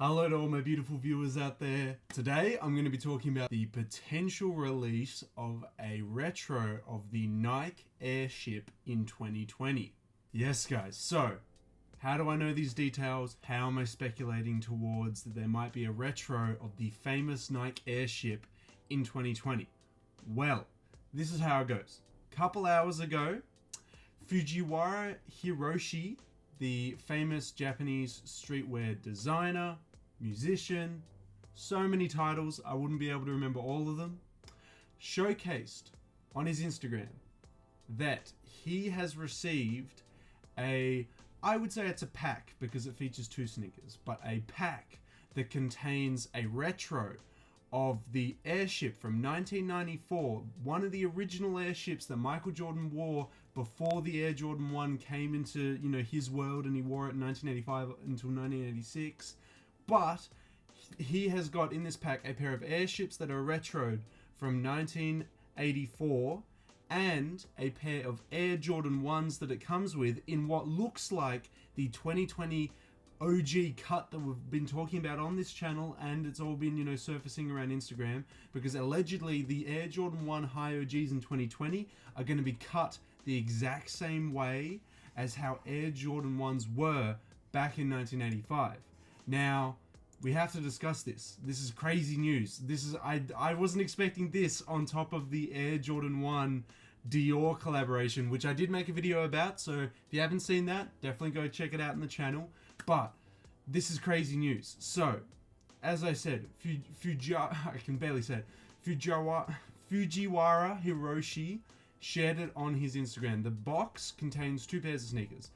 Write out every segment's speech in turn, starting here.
Hello to all my beautiful viewers out there. Today I'm going to be talking about the potential release of a retro of the Nike Airship in 2020. Yes guys, so how do I know these details? How am I speculating towards that there might be a retro of the famous Nike Airship in 2020? Well, this is how it goes. Couple hours ago, Fujiwara Hiroshi, the famous Japanese streetwear designer, musician, so many titles, I wouldn't be able to remember all of them, showcased on his Instagram that he has received I would say it's a pack because it features two sneakers, but a pack that contains a retro of the Airship from 1994, one of the original airships that Michael Jordan wore before the Air Jordan 1 came into, his world, and he wore it in 1985 until 1986. But he has got in this pack a pair of airships that are retroed from 1984 and a pair of Air Jordan 1s that it comes with in what looks like the 2020 OG cut that we've been talking about on this channel, and it's all been, surfacing around Instagram, because allegedly the Air Jordan 1 high OGs in 2020 are going to be cut the exact same way as how Air Jordan 1s were back in 1985. Now, we have to discuss this. This is crazy news. I wasn't expecting this on top of the Air Jordan 1 Dior collaboration, which I did make a video about, so if you haven't seen that, definitely go check it out in the channel. But this is crazy news. So, as I said, I can barely say it. Fujiwara Hiroshi shared it on his Instagram. The box contains two pairs of sneakers,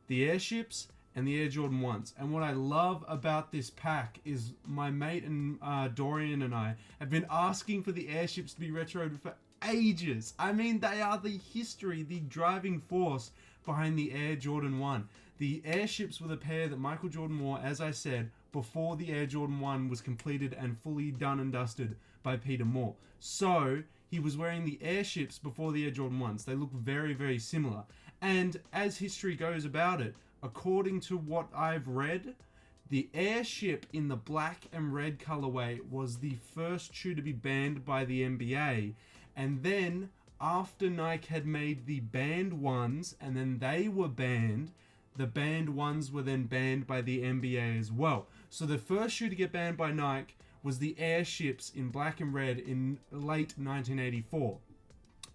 the Airships and the Air Jordan 1s. And what I love about this pack is my mate and Dorian and I have been asking for the Airships to be retroed for ages. I mean, they are the history, the driving force behind the Air Jordan 1. The Airships were the pair that Michael Jordan wore, as I said, before the Air Jordan 1 was completed and fully done and dusted by Peter Moore. So, he was wearing the Airships before the Air Jordan 1s. They look very, very similar. And as history goes about it, according to what I've read, the Airship in the black and red colorway was the first shoe to be banned by the NBA. And then, after Nike had made the banned ones, and then they were banned, the banned ones were then banned by the NBA as well. So the first shoe to get banned by Nike was the Airships in black and red in late 1984.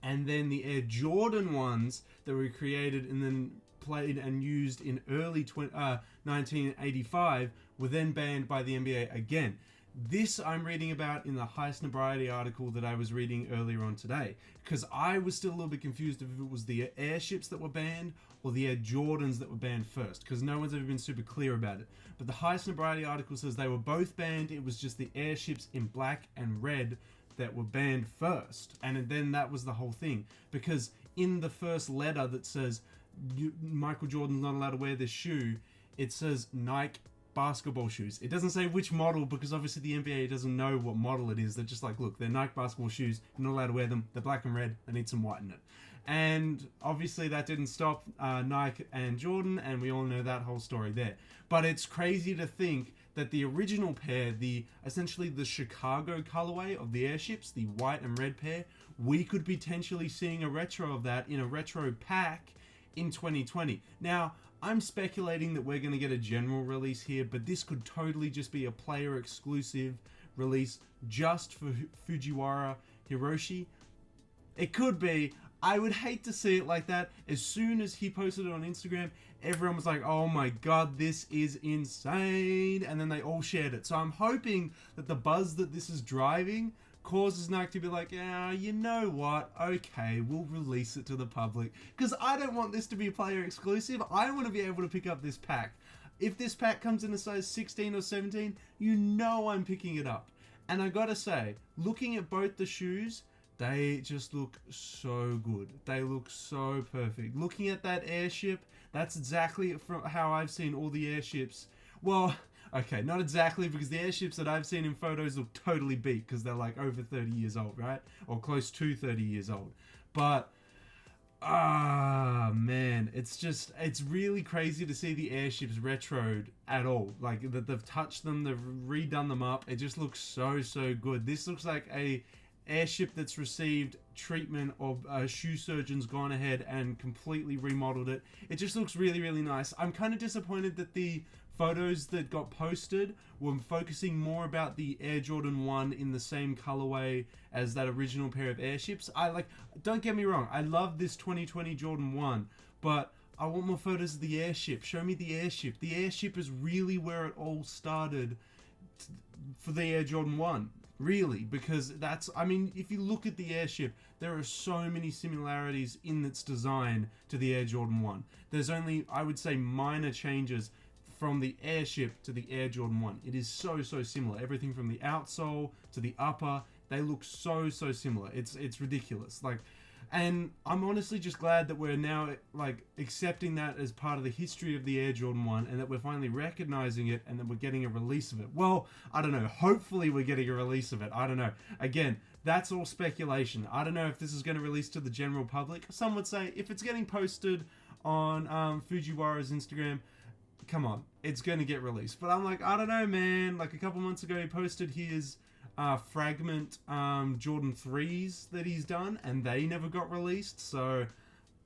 And then the Air Jordan ones that were created and then played and used in early 1985 were then banned by the NBA again. This I'm reading about in the High Snobriety article that I was reading earlier on today, because I was still a little bit confused if it was the Airships that were banned or the Air Jordans that were banned first, because no one's ever been super clear about it. But the High Snobriety article says they were both banned. It was just the Airships in black and red that were banned first, and then that was the whole thing, because in the first letter that says Michael Jordan's not allowed to wear this shoe, it says Nike basketball shoes. It doesn't say which model, because obviously the NBA doesn't know what model it is. They're just like, look, they're Nike basketball shoes, you're not allowed to wear them, they're black and red, they need some white in it. And obviously that didn't stop Nike and Jordan, and we all know that whole story there. But it's crazy to think that the original pair, essentially the Chicago colorway of the Airships, the white and red pair, we could potentially seeing a retro of that in a retro pack in 2020. Now, I'm speculating that we're going to get a general release here, but this could totally just be a player exclusive release just for Fujiwara Hiroshi. It could be. I would hate to see it like that. As soon as he posted it on Instagram, everyone was like, oh my god, this is insane. And then they all shared it. So I'm hoping that the buzz that this is driving causes Nike to be like, yeah, you know what? Okay, we'll release it to the public. Because I don't want this to be player exclusive. I want to be able to pick up this pack. If this pack comes in a size 16 or 17, you know I'm picking it up. And I gotta say, looking at both the shoes, they just look so good. They look so perfect. Looking at that Airship, that's exactly from how I've seen all the Airships. Well, okay, not exactly, because the Airships that I've seen in photos look totally beat, because they're like over 30 years old, right? Or close to 30 years old. But Ah, man, it's really crazy to see the airships retroed at all. Like, that they've touched them, they've redone them up. It just looks so, so good. This looks like a airship that's received treatment, or a shoe surgeon's gone ahead and completely remodeled it. It just looks really, really nice. I'm kind of disappointed that the photos that got posted were focusing more about the Air Jordan 1 in the same colorway as that original pair of airships. Don't get me wrong, I love this 2020 Jordan 1, but I want more photos of the airship. Show me the airship. The airship is really where it all started for the Air Jordan 1. Really, because if you look at the airship, there are so many similarities in its design to the Air Jordan 1. There's only, I would say, minor changes from the airship to the Air Jordan 1. It is so, so similar. Everything from the outsole to the upper, they look so, so similar. It's ridiculous. And I'm honestly just glad that we're now accepting that as part of the history of the Air Jordan 1, and that we're finally recognizing it, and that we're getting a release of it. Well, I don't know. Hopefully we're getting a release of it. I don't know. Again, that's all speculation. I don't know if this is going to release to the general public. Some would say if it's getting posted on Fujiwara's Instagram, come on, it's going to get released. But I'm like, I don't know, man. Like, a couple months ago, he posted his fragment Jordan 3s that he's done, and they never got released. So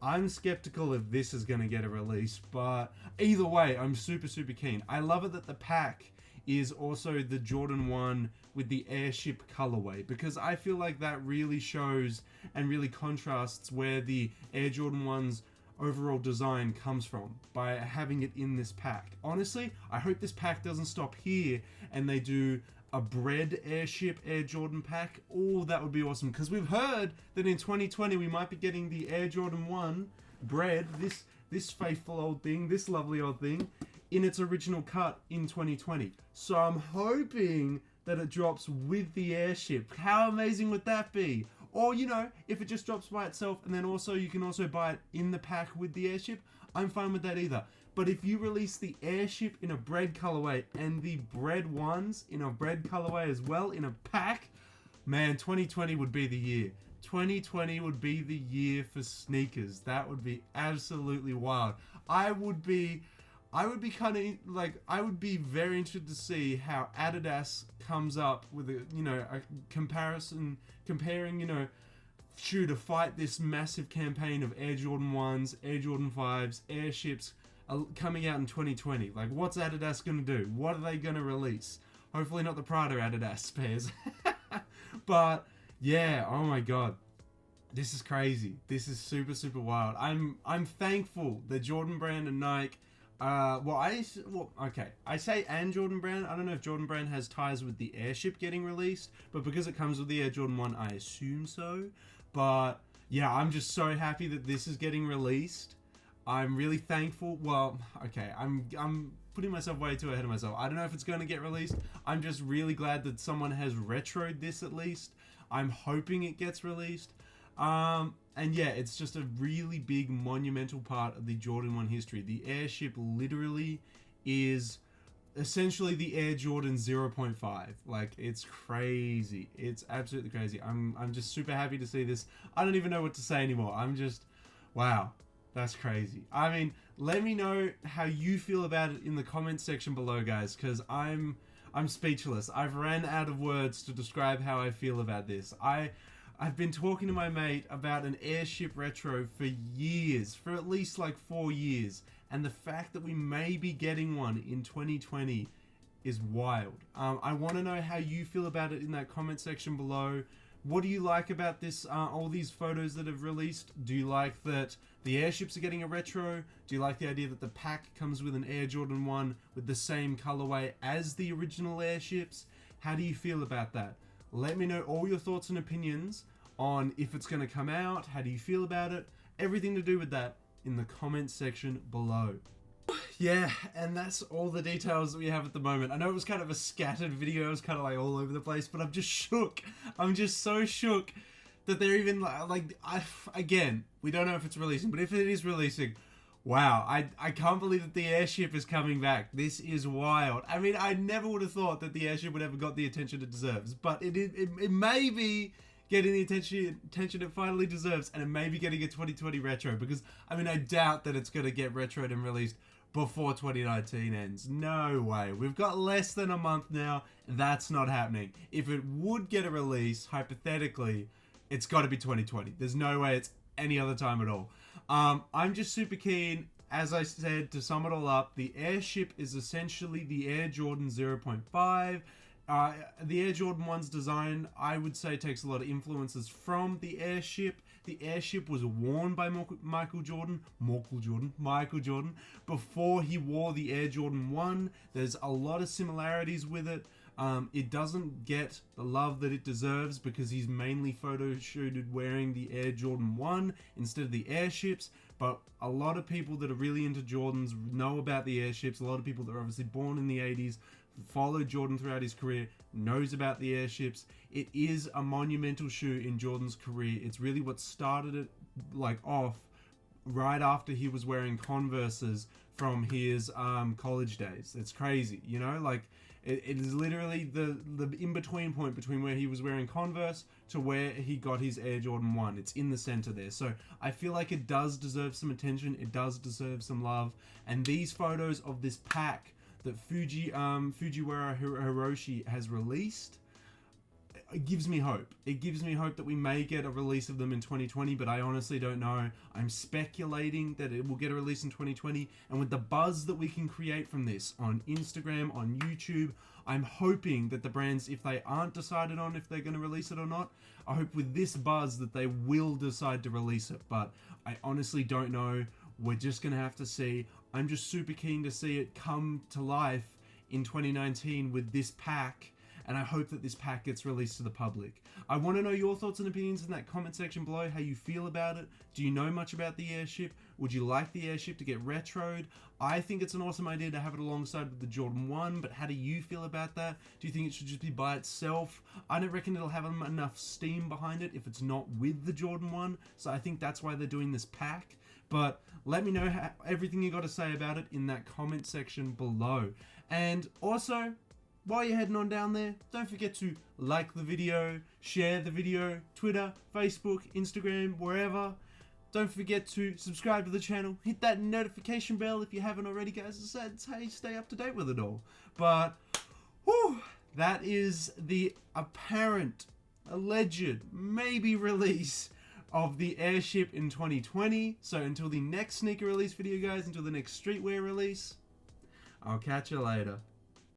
I'm skeptical if this is going to get a release. But either way, I'm super, super keen. I love it that the pack is also the Jordan 1 with the airship colorway, because I feel like that really shows and really contrasts where the Air Jordan 1's overall design comes from, by having it in this pack. Honestly, I hope this pack doesn't stop here and they do a bread airship Air Jordan pack. Oh, that would be awesome, because we've heard that in 2020 we might be getting the Air Jordan 1 bread, this faithful old thing, this lovely old thing, in its original cut in 2020. So I'm hoping that it drops with the airship. How amazing would that be? Or, if it just drops by itself, and then also you can also buy it in the pack with the airship, I'm fine with that either. But if you release the airship in a bread colorway and the bread ones in a bread colorway as well in a pack, man, 2020 would be the year. 2020 would be the year for sneakers. That would be absolutely wild. I would be very interested to see how Adidas comes up with a comparison, comparing, shoe to fight this massive campaign of Air Jordan 1s, Air Jordan 5s, airships coming out in 2020. Like, what's Adidas going to do? What are they going to release? Hopefully not the Prada Adidas pairs. But yeah, oh my god. This is crazy. This is super, super wild. I'm thankful that Jordan Brand and Nike, I say and Jordan Brand. I don't know if Jordan Brand has ties with the airship getting released, but because it comes with the Air Jordan 1, I assume so. But yeah, I'm just so happy that this is getting released. I'm really thankful. Well, okay, I'm putting myself way too ahead of myself. I don't know if it's going to get released. I'm just really glad that someone has retroed this at least. I'm hoping it gets released. And yeah, it's just a really big monumental part of the Jordan 1 history. The airship literally is essentially the Air Jordan 0.5. Like, it's crazy. It's absolutely crazy. I'm just super happy to see this. I don't even know what to say anymore. I'm just, wow, that's crazy. I mean, let me know how you feel about it in the comments section below, guys, because I'm speechless. I've ran out of words to describe how I feel about this. I've been talking to my mate about an airship retro for years, for at least like 4 years, and the fact that we may be getting one in 2020 is wild. I want to know how you feel about it in that comment section below. What do you like about this, all these photos that have released? Do you like that the airships are getting a retro? Do you like the idea that the pack comes with an Air Jordan 1 with the same colorway as the original airships? How do you feel about that? Let me know all your thoughts and opinions on if it's going to come out, how do you feel about it, everything to do with that in the comment section below. Yeah, and that's all the details that we have at the moment. I know it was kind of a scattered video, it was kind of like all over the place, but I'm just shook. I'm just so shook that they're even again, we don't know if it's releasing, but if it is releasing, wow, I can't believe that the airship is coming back. This is wild. I mean, I never would have thought that the airship would ever got the attention it deserves, but it may be getting the attention it finally deserves, and it may be getting a 2020 retro, because I mean, I doubt that it's going to get retroed and released before 2019 ends. No way. We've got less than a month now. That's not happening. If it would get a release, hypothetically, it's got to be 2020. There's no way it's any other time at all. I'm just super keen. As I said, to sum it all up, the Airship is essentially the Air Jordan 0.5. The Air Jordan 1's design, I would say, takes a lot of influences from the Airship. The Airship was worn by Michael Jordan before he wore the Air Jordan 1. There's a lot of similarities with it. It doesn't get the love that it deserves because he's mainly photo shooted wearing the Air Jordan 1 instead of the Airships. But a lot of people that are really into Jordans know about the Airships. A lot of people that are obviously born in the 80s, followed Jordan throughout his career, knows about the Airships. It is a monumental shoe in Jordan's career. It's really what started it off right after he was wearing Converses from his college days. It's crazy, you know, like it is literally the in-between point between where he was wearing Converse to where he got his Air Jordan 1. It's in the center there. So I feel like it does deserve some attention. It does deserve some love. And these photos of this pack that Fujiwara Hiroshi has released, it gives me hope. It gives me hope that we may get a release of them in 2020, but I honestly don't know. I'm speculating that it will get a release in 2020, and with the buzz that we can create from this on Instagram, on YouTube, I'm hoping that the brands, if they aren't decided on if they're going to release it or not, I hope with this buzz that they will decide to release it, but I honestly don't know. We're just going to have to see. I'm just super keen to see it come to life in 2019 with this pack, and I hope that this pack gets released to the public. I want to know your thoughts and opinions in that comment section below, how you feel about it. Do you know much about the Airship? Would you like the Airship to get retroed? I think it's an awesome idea to have it alongside with the Jordan 1, but how do you feel about that? Do you think it should just be by itself? I don't reckon it'll have enough steam behind it if it's not with the Jordan 1, so I think that's why they're doing this pack. But let me know everything you got to say about it in that comment section below. And also, while you're heading on down there, don't forget to like the video, share the video, Twitter, Facebook, Instagram, wherever. Don't forget to subscribe to the channel, hit that notification bell if you haven't already, guys. That's how you stay up to date with it all. But, whew, that is the apparent, alleged, maybe release of the Airship in 2020. So until the next sneaker release video, guys, until the next streetwear release, I'll catch you later.